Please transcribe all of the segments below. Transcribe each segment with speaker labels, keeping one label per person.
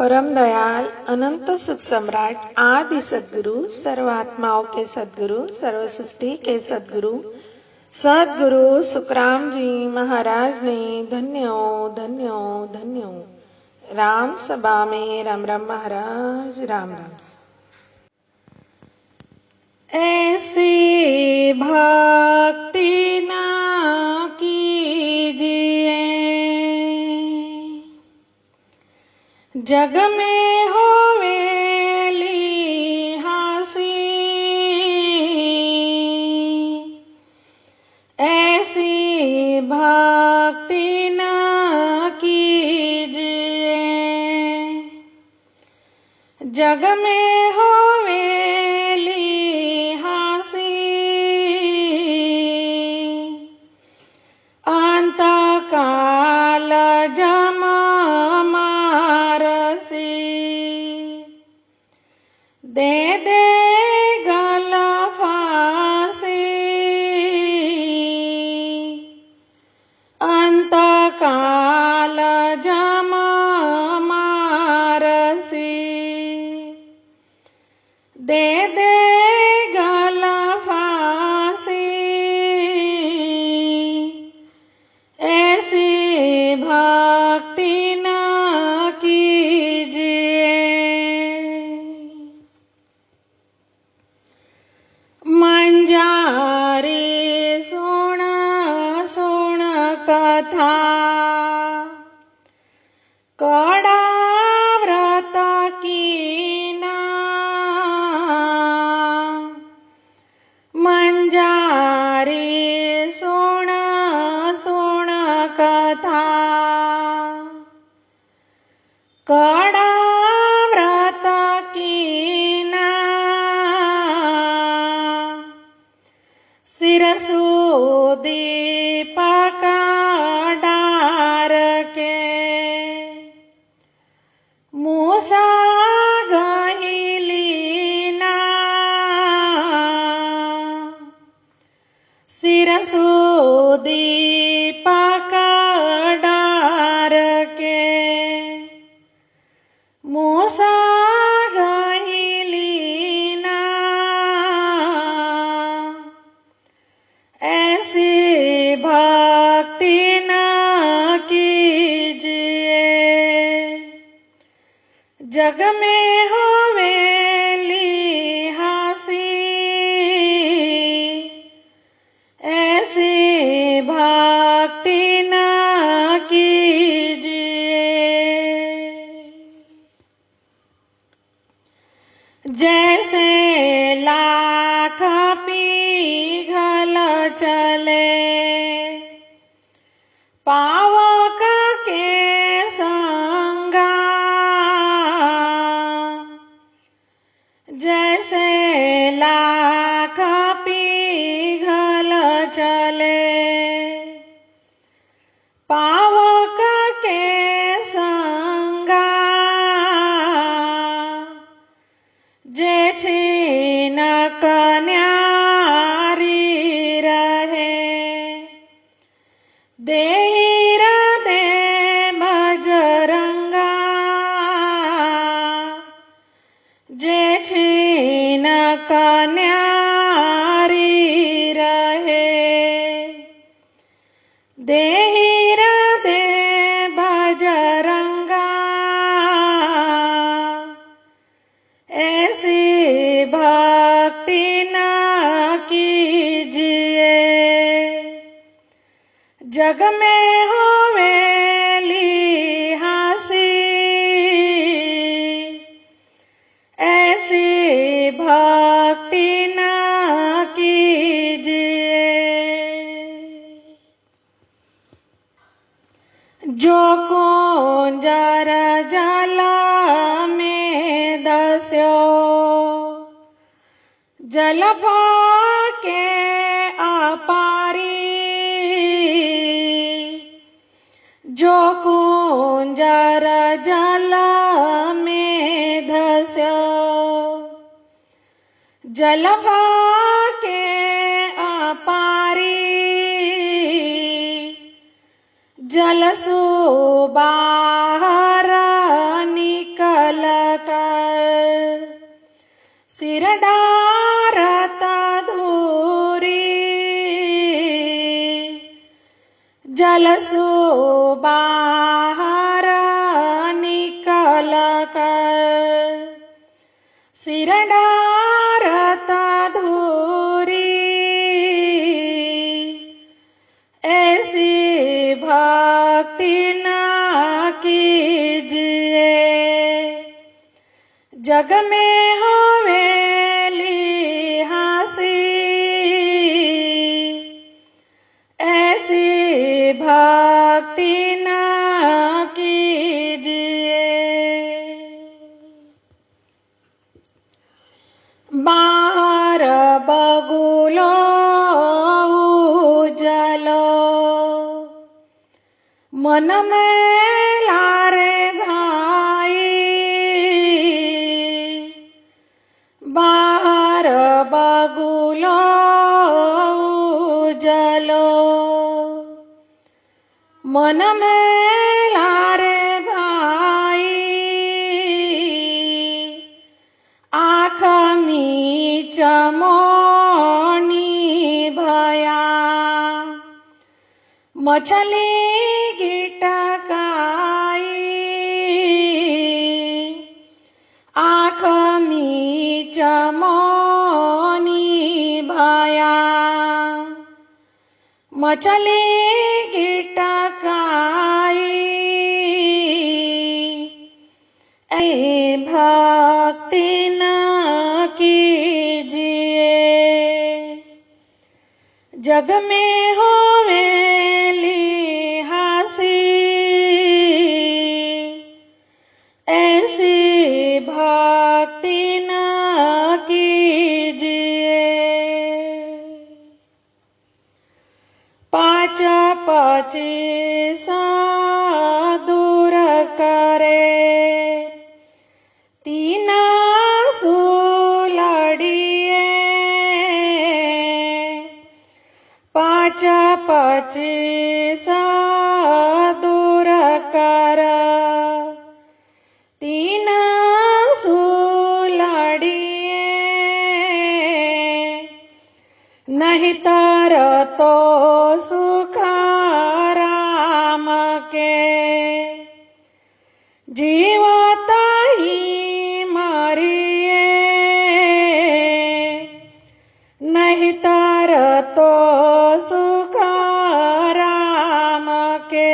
Speaker 1: परम दयाल अनंत सुख सम्राट आदि सद्गुरु सर्व आत्माओं के सद्गुरु सर्व सृष्टि के सद्गुरु सद्गुरु सुखराम जी महाराज ने धन्य हो धन्य हो धन्य हो। राम सभा में राम राम महाराज राम राम। ऐसी भक्ति ना कीजिए जग में होवेली हासी, ऐसी भक्ति न कीजिए जग में होवेली हासी। अंत काल जम दे दे गल फांसी, अंत काल जम मारसी दे दे गल फांसी। ऐसी भक्ति न कीजिए मंजारी सुन सुन कथा कड़ा व्रत कीना, मंजारी सुन सुन कथा कड़ा व्रत कीना। सिरसु दीपक डार के मूसा गहिलीना, सिरसु दीपक डार के मूसा गहिलीना। ऐसी भक्ति न कीजिए जग में होवेली हासी, ऐसी भक्ति न कीजिए। जैसे लाख पीघल चले पावक के संगा, जैसे लाख पीघल चले पावक के संगा। जे छीन कन्यारी रहे देहिर दे बजरंगा, जे छीन कन्यारी रहे देहिर दे बजरंगा। ऐसी भक्ति न कीजिए जग में होवेली हासी, ऐसी भक्ति न कीजिए। जो कुंजर जल में दस्यो जल के अपारी, जो कुंजर जल में धस्यो जल के अपारी। जलसु बाहर निकल सिर डारता धूरी जलसो बाहर निकल कर सिर डारता धूरी ऐसी भक्ति न कीजिए जग में हवेली हासी ऐसी भक्ति न कीजिए। बाहर बगुलो उजलो मन में लारे भाई बाहर बगुलो उजलो मन में लारे भाई आँख में चमोनी भया मछली गिटकाई आँख में चमोनी भया मछली गिटकाई ऐ भक्ति न कीजिए जग में होवेली हासी ऐसी भक्ति न कीजिए। पाँच पच्चीस दूर करे तीन सुलड़िए पाँच पच्चीस दूर कर तीन सुलड़िए नहीं तर तो सुख राम के जीवत ही मरिए नहीं तर तो सुख राम के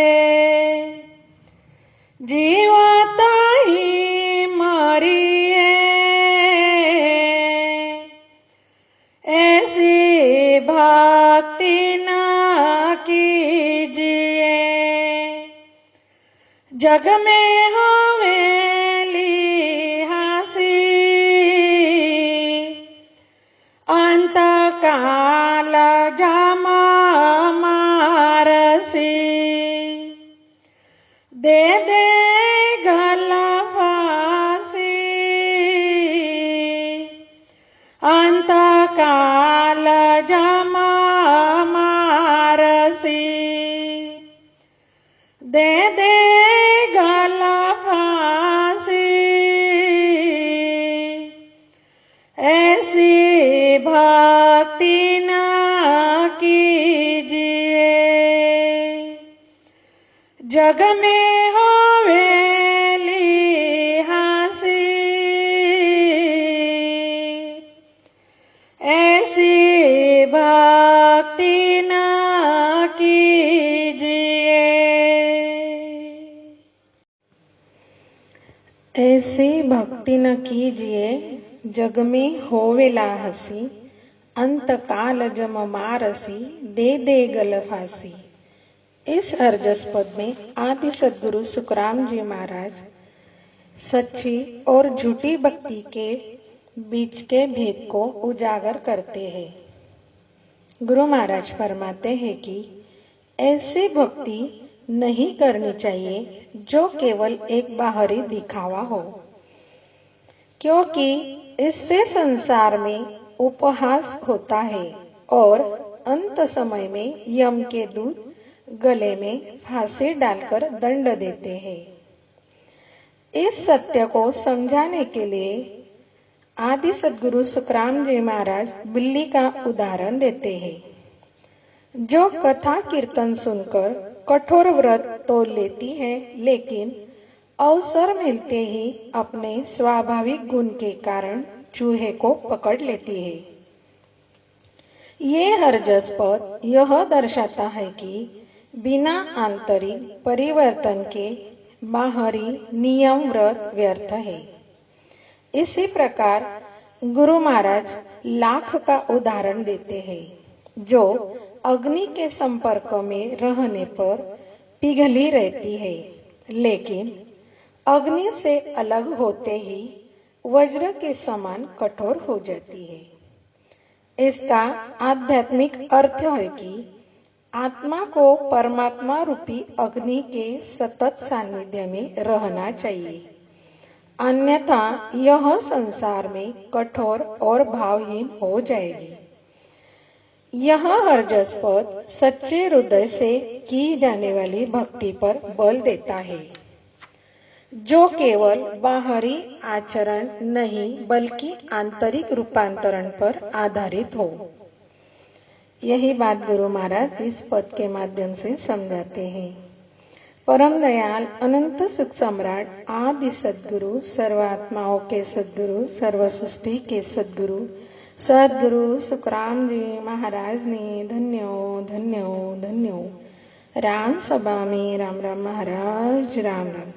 Speaker 1: जीवत ही मरिए ऐसी भक्ति न कीजिए जग में हवेली हासी अंत काल जम मारसी दे दे गल फांसी अंत काल जम मारसी दे दे गल फांसी ऐसी भक्ति न कीजिए जग में होवेली हासी ऐसी भक्ति न कीजिए। ऐसी भक्ति न कीजिए जग में होवेला हसी अंत काल जम मारसी दे दे गल फांसी। इस हरजस पद में आदि सद्गुरु सुखराम जी महाराज सच्ची और झूठी भक्ति के बीच के भेद को उजागर करते हैं। गुरु महाराज फरमाते हैं कि ऐसी भक्ति नहीं करनी चाहिए जो केवल एक बाहरी दिखावा हो, क्योंकि इससे संसार में उपहास होता है और अंत समय में यम के दूत गले में फांसी डालकर दंड देते हैं। इस सत्य को समझाने के लिए आदि सद्गुरु सुखराम जी महाराज बिल्ली का उदाहरण देते हैं, जो कथा कीर्तन सुनकर कठोर व्रत तोड़ लेती है, लेकिन अवसर मिलते ही अपने स्वाभाविक गुण के कारण चूहे को पकड़ लेती है। ये हरजस पद यह दर्शाता है कि बिना आंतरिक परिवर्तन के बाहरी नियम व्रत व्यर्थ है। इसी प्रकार गुरु महाराज लाख का उदाहरण देते हैं, जो अग्नि के संपर्क में रहने पर पिघली रहती है, लेकिन अग्नि से अलग होते ही वज्र के समान कठोर हो जाती है। इसका आध्यात्मिक अर्थ है कि आत्मा को परमात्मा रूपी अग्नि के सतत सानिध्य में रहना चाहिए, अन्यथा यह संसार में कठोर और भावहीन हो जाएगी। यह हरजस पद सच्चे हृदय से की जाने वाली भक्ति पर बल देता है, जो केवल बाहरी आचरण नहीं बल्कि आंतरिक रूपांतरण पर आधारित हो। यही बात गुरु महाराज इस पद के माध्यम से समझाते हैं। परम दयाल अनंत सुख सम्राट आदि सद्गुरु सर्वात्माओं के सद्गुरु सर्व सृष्टि के सद्गुरु सद्गुरु सुखराम जी महाराज ने धन्यो धन्यो धन्यो। राम सभा में राम राम महाराज राम राम।